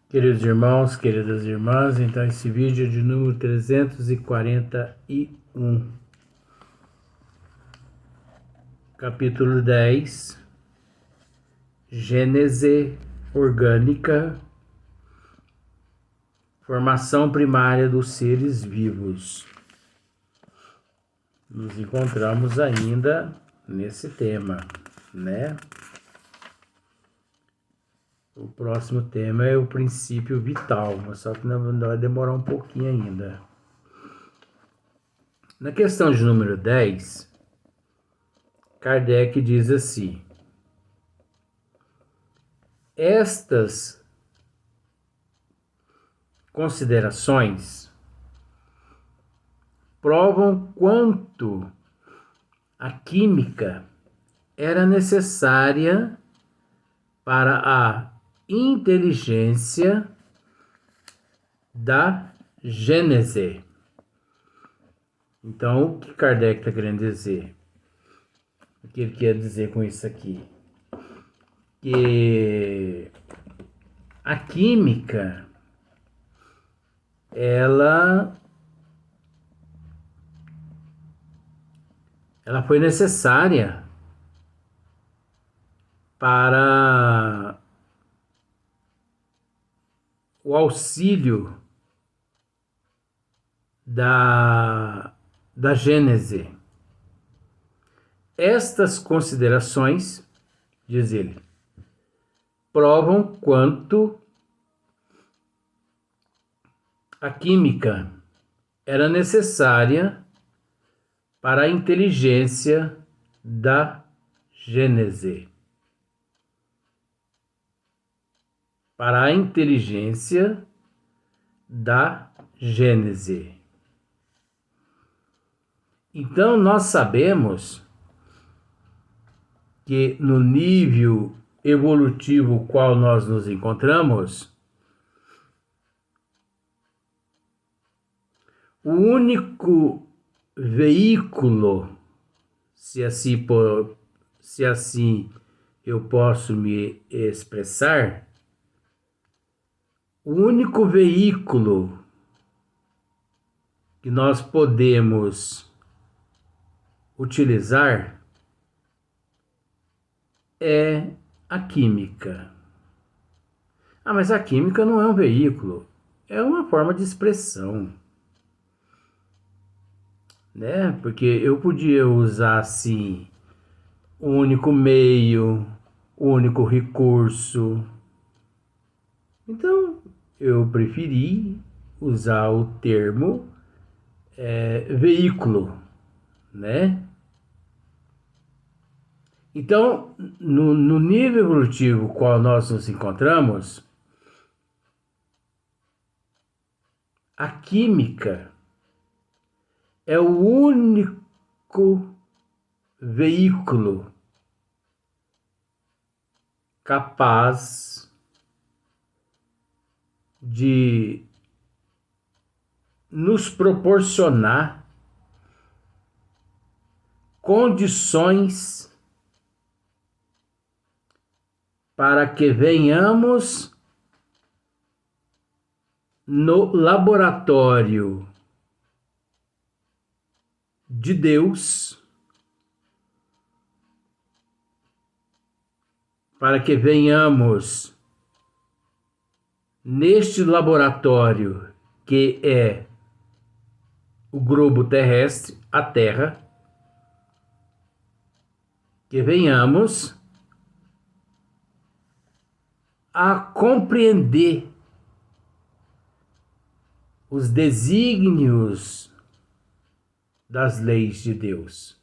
Queridos irmãos, queridas irmãs, então esse vídeo é de número 341, capítulo 10, Gênese orgânica, formação primária dos seres vivos. Nos encontramos ainda nesse tema, né? O próximo tema é o princípio vital, mas só que vai demorar um pouquinho ainda. Na questão de número 10, Kardec diz assim: estas considerações provam quanto a química era necessária para a inteligência da Gênese. Então, o que Kardec está querendo dizer? O que ele quer dizer com isso aqui? Que a química, ela foi necessária para o auxílio da Gênese. Estas considerações, diz ele, provam quanto a química era necessária para a inteligência da Gênese. Para a inteligência da Gênese. Então, nós sabemos que no nível evolutivo qual nós nos encontramos, o único veículo, se assim eu posso me expressar, o único veículo que nós podemos utilizar é a química. Mas a química não é um veículo, é uma forma de expressão, né? Porque eu podia usar assim, o único meio, o único recurso. Então, eu preferi usar o termo veículo, né? Então, no nível evolutivo qual nós nos encontramos, a química é o único veículo capaz de nos proporcionar condições para que venhamos no laboratório de Deus, para que venhamos neste laboratório que é o globo terrestre, a Terra, que venhamos a compreender os desígnios das leis de Deus.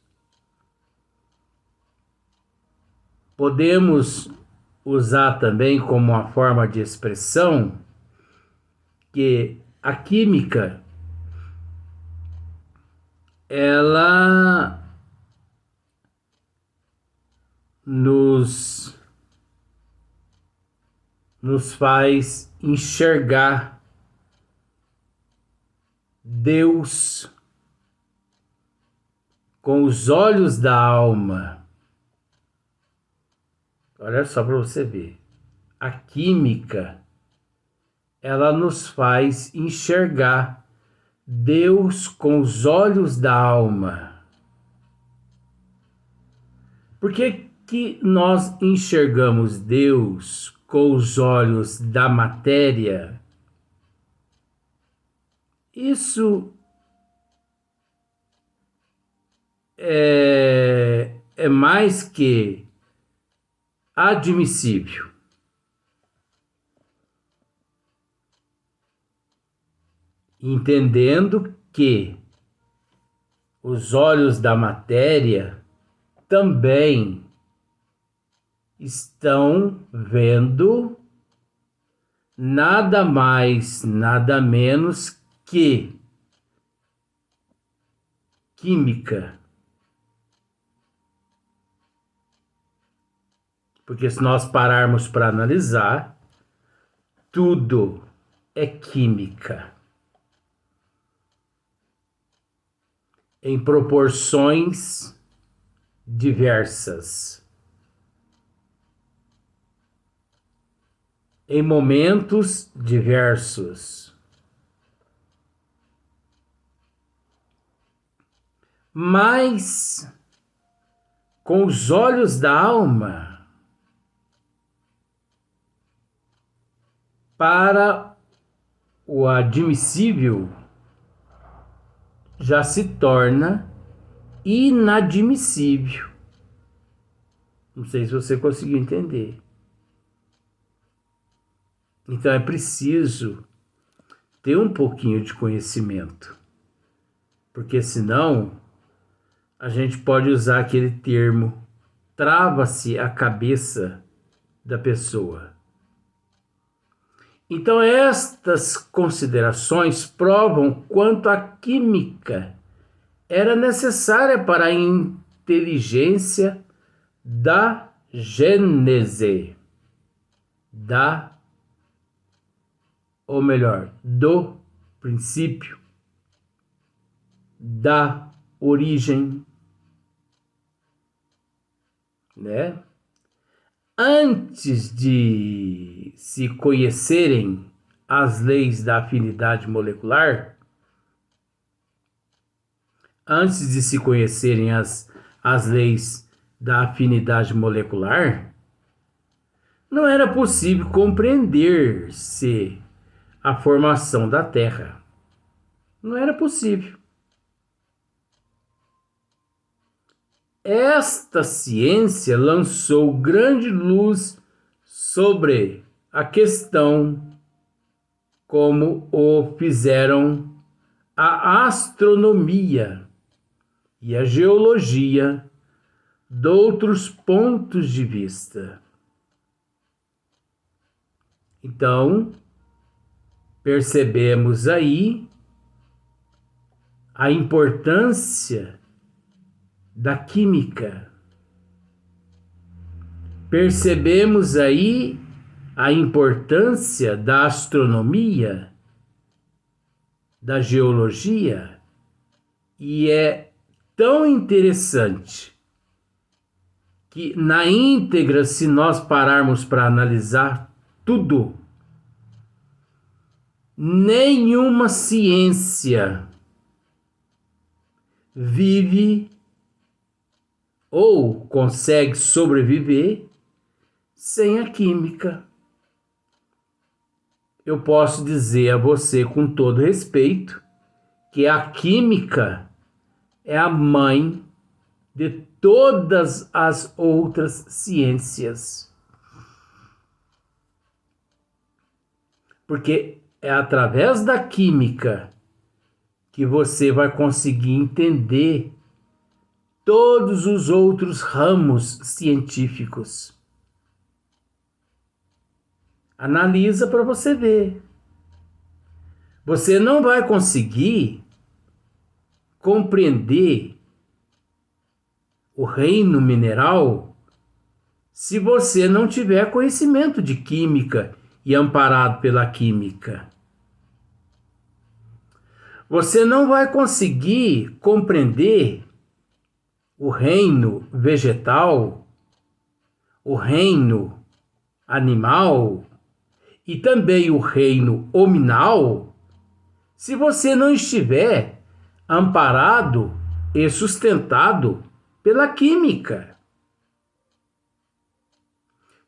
Podemos usar também como uma forma de expressão que a química ela nos faz enxergar Deus com os olhos da alma. Olha só para você ver. A química ela nos faz enxergar Deus com os olhos da alma. Por que nós enxergamos Deus com os olhos da matéria? Isso é mais que admissível. Entendendo que os olhos da matéria também estão vendo nada mais, nada menos que química. Porque se nós pararmos para analisar, tudo é química. Em proporções diversas. Em momentos diversos. Mas, com os olhos da alma, para o admissível, já se torna inadmissível. Não sei se você conseguiu entender. Então é preciso ter um pouquinho de conhecimento, porque senão a gente pode usar aquele termo, trava-se a cabeça da pessoa. Então estas considerações provam quanto a química era necessária para a inteligência da Gênese, do princípio, da origem, né? Antes de se conhecerem as leis da afinidade molecular, antes de se conhecerem as leis da afinidade molecular, não era possível compreender-se a formação da Terra. Não era possível. Esta ciência lançou grande luz sobre a questão, como o fizeram a astronomia e a geologia de outros pontos de vista. Então, percebemos aí a importância da química. Percebemos aí a importância da astronomia, da geologia, e é tão interessante que na íntegra, se nós pararmos para analisar tudo, nenhuma ciência vive ou consegue sobreviver sem a química. Eu posso dizer a você com todo respeito que a química é a mãe de todas as outras ciências. Porque é através da química que você vai conseguir entender todos os outros ramos científicos. Analisa para você ver. Você não vai conseguir compreender o reino mineral se você não tiver conhecimento de química e amparado pela química. Você não vai conseguir compreender o reino vegetal, o reino animal e também o reino hominal, se você não estiver amparado e sustentado pela química.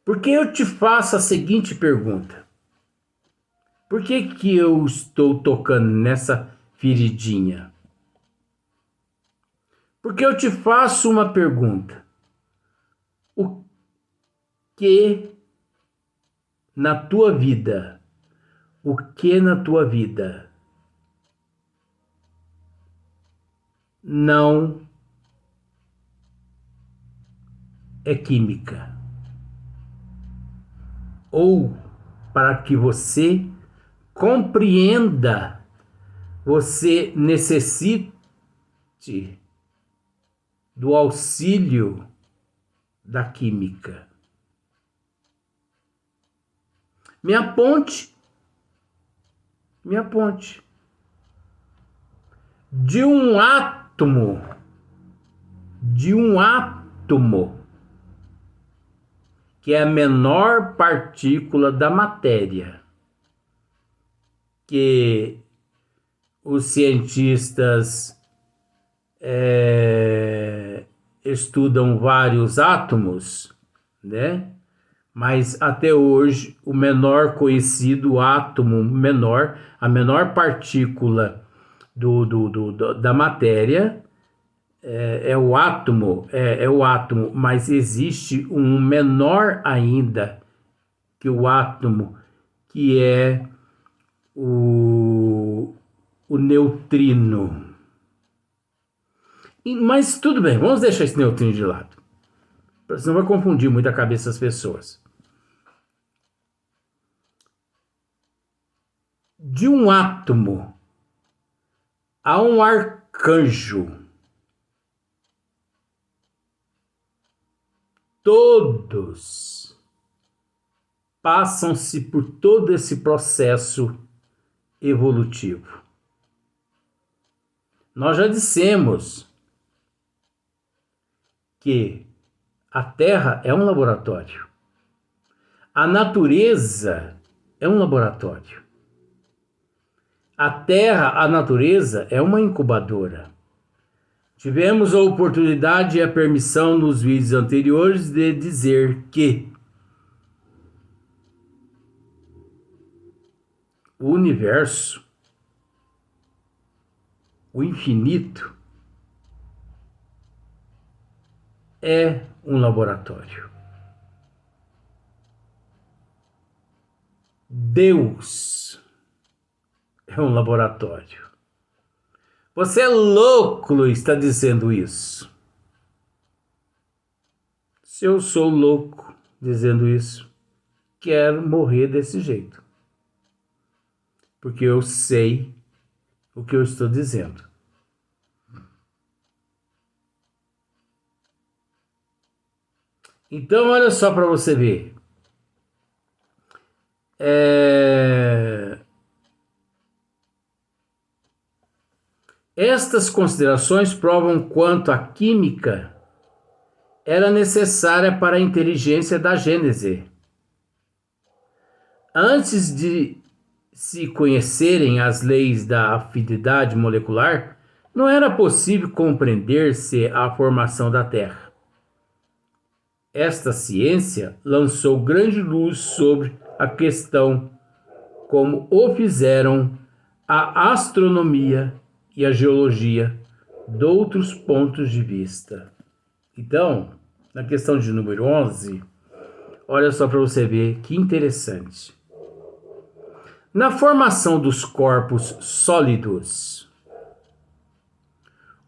Porque eu te faço a seguinte pergunta: por que eu estou tocando nessa feridinha? Porque eu te faço uma pergunta: o que na tua vida, o que na tua vida não é química? Ou, para que você compreenda, você necessite do auxílio da química. Me aponte. De um átomo, que é a menor partícula da matéria, que os cientistas estudam vários átomos, né? Mas até hoje o menor conhecido átomo menor, a menor partícula da matéria é o átomo, mas existe um menor ainda que o átomo, que é o neutrino. Mas tudo bem, vamos deixar esse neutrino de lado, senão vai confundir muito a cabeça das pessoas. De um átomo a um arcanjo, todos passam-se por todo esse processo evolutivo. Nós já dissemos que a Terra é um laboratório. A natureza é um laboratório. A Terra, a natureza, é uma incubadora. Tivemos a oportunidade e a permissão nos vídeos anteriores de dizer que o universo, o infinito, é um laboratório. Deus é um laboratório. Você é louco, Luiz, está dizendo isso. Se eu sou louco dizendo isso, quero morrer desse jeito. Porque eu sei o que eu estou dizendo. Então, olha só para você ver. Estas considerações provam quanto a química era necessária para a inteligência da Gênese. Antes de se conhecerem as leis da afinidade molecular, não era possível compreender-se a formação da Terra. Esta ciência lançou grande luz sobre a questão, como o fizeram a astronomia e a geologia de outros pontos de vista. Então, na questão de número 11, olha só para você ver que interessante. Na formação dos corpos sólidos,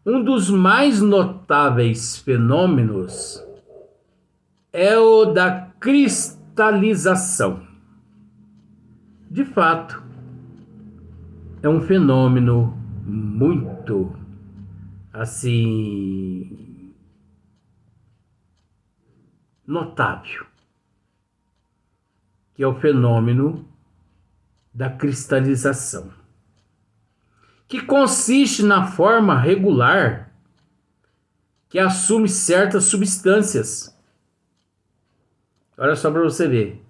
um dos mais notáveis fenômenos é o da cristalização. De fato, é um fenômeno muito, assim, notável, que é o fenômeno da cristalização, que consiste na forma regular que assume certas substâncias. Olha só para você ver.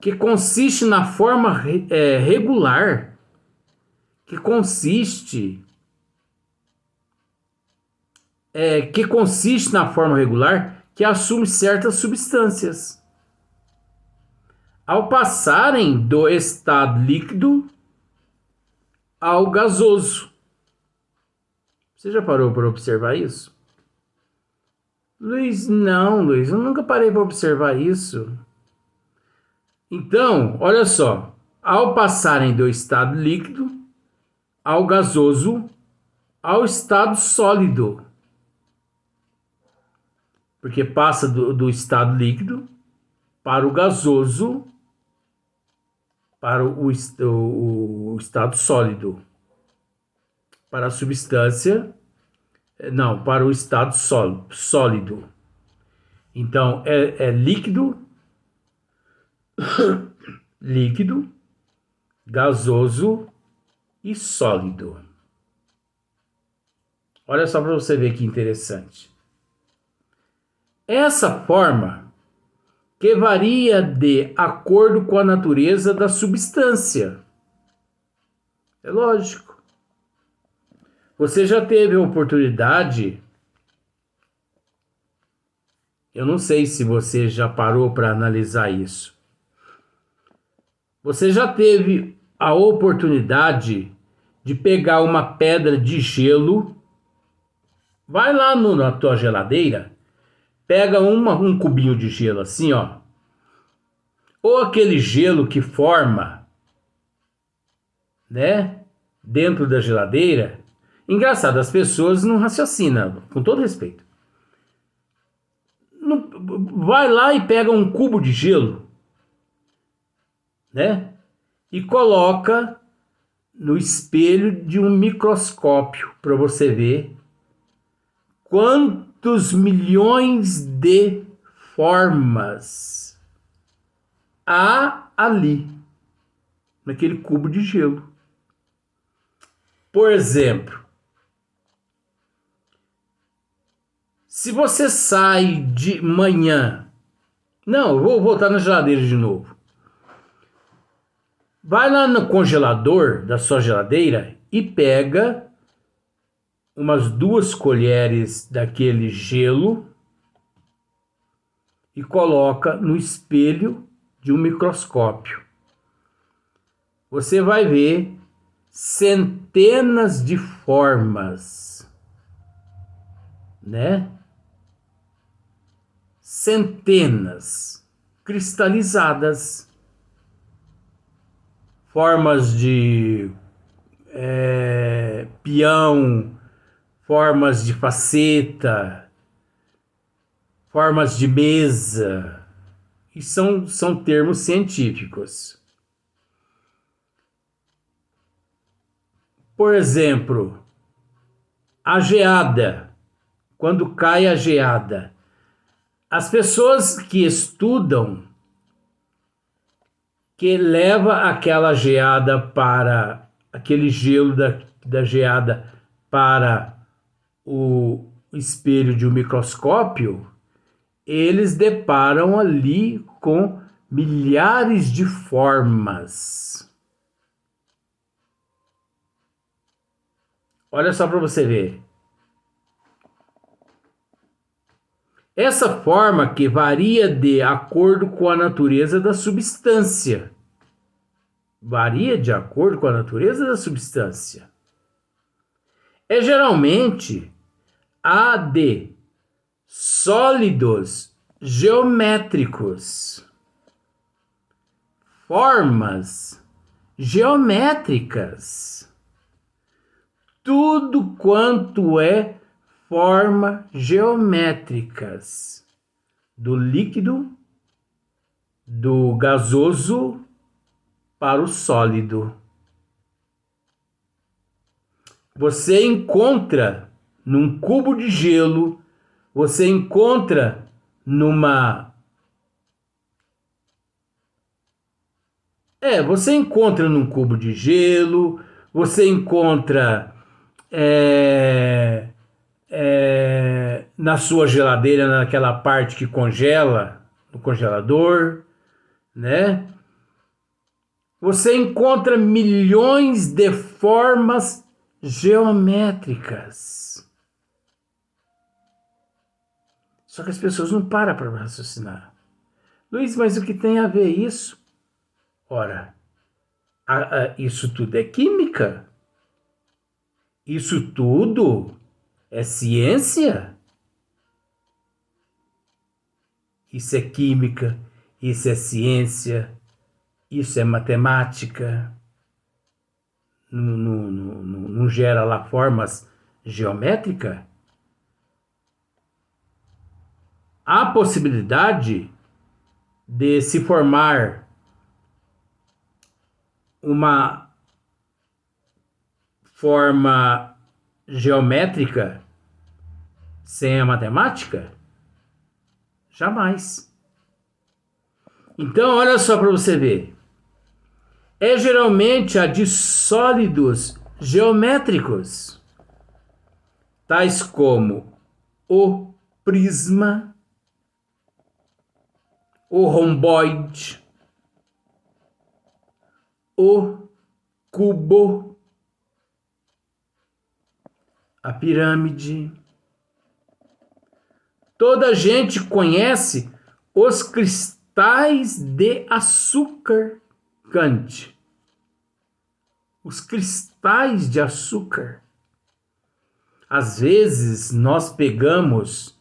que consiste na forma regular, que consiste na forma regular que assume certas substâncias. Ao passarem do estado líquido ao gasoso. Você já parou para observar isso? Luiz, não, Luiz, eu nunca parei para observar isso. Então, olha só, ao passarem do estado líquido ao gasoso, ao estado sólido. Porque passa do estado líquido para o gasoso, para o estado sólido, para a substância, não, para o estado sólido. Então, é líquido, líquido, gasoso e sólido. Olha só para você ver que interessante. Essa forma que varia de acordo com a natureza da substância. É lógico. Você já teve a oportunidade, eu não sei se você já parou para analisar isso. Você já teve a oportunidade de pegar uma pedra de gelo, vai lá na tua geladeira, pega um cubinho de gelo assim, ó, ou aquele gelo que forma, né, dentro da geladeira. Engraçado, as pessoas não raciocinam, com todo respeito. Vai lá e pega um cubo de gelo, né, e coloca no espelho de um microscópio para você ver quantos milhões de formas há ali, naquele cubo de gelo. Por exemplo, se você sai de manhã... Não, eu vou voltar na geladeira de novo. Vai lá no congelador da sua geladeira e pega umas 2 colheres daquele gelo e coloca no espelho de um microscópio. Você vai ver centenas de formas, né? Centenas cristalizadas, formas de peão, formas de faceta, formas de mesa, e são termos científicos. Por exemplo, a geada, quando cai a geada, as pessoas que estudam, que leva aquela geada para, aquele gelo da geada para o espelho de um microscópio, eles deparam ali com milhares de formas. Olha só para você ver. Essa forma que varia de acordo com a natureza da substância. Varia de acordo com a natureza da substância. É geralmente a de sólidos geométricos, formas geométricas, tudo quanto é forma geométricas, do líquido, do gasoso para o sólido. Você encontra num cubo de gelo, você encontra você encontra num cubo de gelo, você encontra na sua geladeira, naquela parte que congela, no congelador, né? você encontra milhões de formas geométricas. Só que as pessoas não param para raciocinar. Luiz, mas o que tem a ver isso? Ora, isso tudo é química. Isso tudo é ciência. Isso é química, isso é ciência, isso é matemática. Não gera lá formas geométricas? Há possibilidade de se formar uma forma geométrica sem a matemática? Jamais. Então, olha só para você ver. É geralmente a de sólidos geométricos, tais como o prisma, o romboide, o cubo, a pirâmide. Toda a gente conhece os cristais de açúcar Kant. Os cristais de açúcar. Às vezes nós pegamos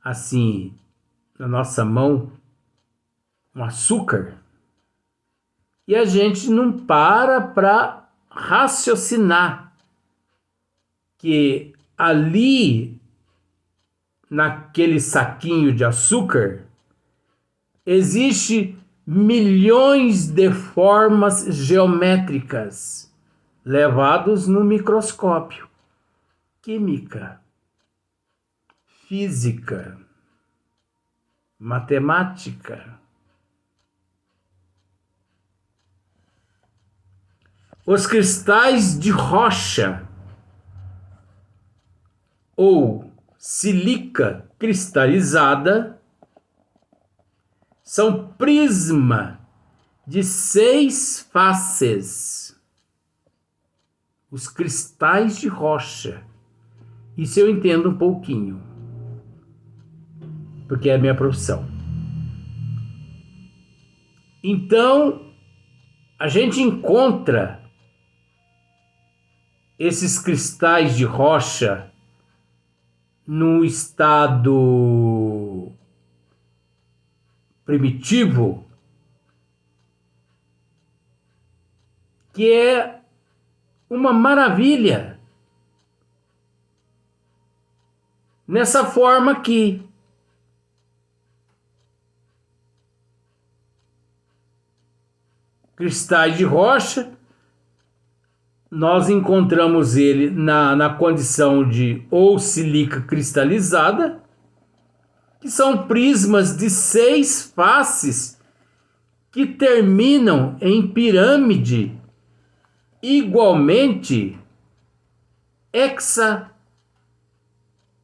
assim na nossa mão um açúcar e a gente não para raciocinar que ali naquele saquinho de açúcar existe milhões de formas geométricas levados no microscópio. Química, física, matemática. Os cristais de rocha ou sílica cristalizada são prisma de 6 faces. Os cristais de rocha. Isso eu entendo um pouquinho, porque é a minha profissão. Então, a gente encontra esses cristais de rocha no estado primitivo, que é uma maravilha. Nessa forma aqui. Cristais de rocha, nós encontramos ele na condição de ou sílica cristalizada, que são prismas de 6 faces que terminam em pirâmide igualmente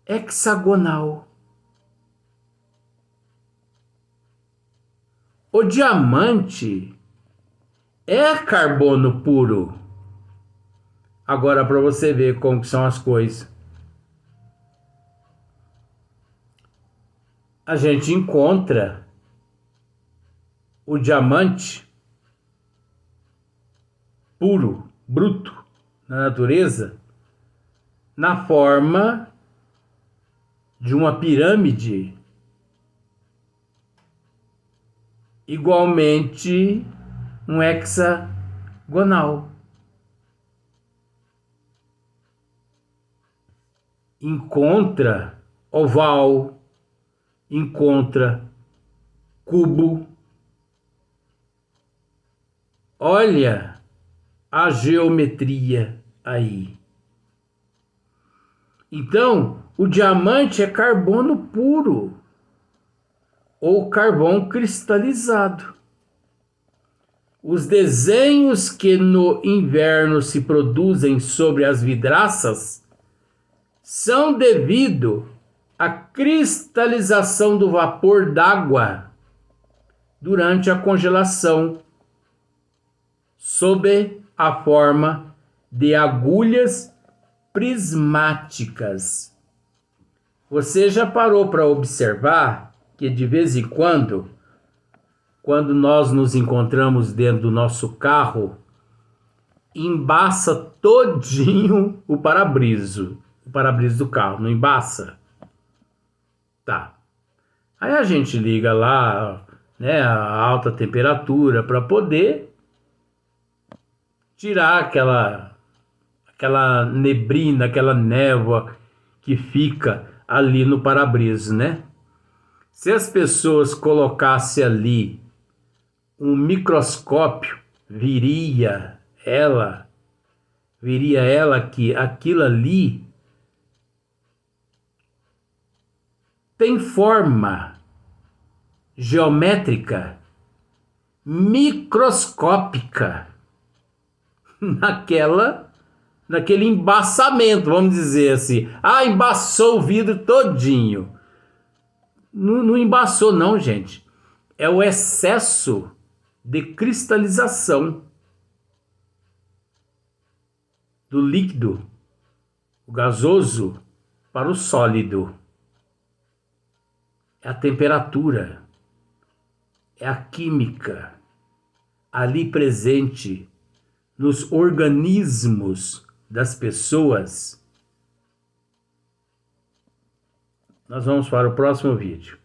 hexagonal. O diamante é carbono puro. Agora, para você ver como que são as coisas. A gente encontra o diamante puro, bruto, na natureza, na forma de uma pirâmide igualmente um hexagonal. Encontra oval, encontra cubo. Olha a geometria aí. Então, o diamante é carbono puro ou carvão cristalizado. Os desenhos que no inverno se produzem sobre as vidraças são devido à cristalização do vapor d'água durante a congelação sob a forma de agulhas prismáticas. Você já parou para observar que de vez em quando nós nos encontramos dentro do nosso carro, embaça todinho o para-brisa do carro, não embaça? Tá. Aí a gente liga lá, né, a alta temperatura para poder tirar aquela neblina, aquela névoa que fica ali no para-brisa, né? Se as pessoas colocassem ali um microscópio, viria ela que aquilo ali tem forma geométrica microscópica naquele embaçamento, vamos dizer assim. Ah, embaçou o vidro todinho. Não embaçou não, gente. É o excesso de cristalização do líquido, o gasoso, para o sólido. É a temperatura, é a química ali presente nos organismos das pessoas. Nós vamos para o próximo vídeo.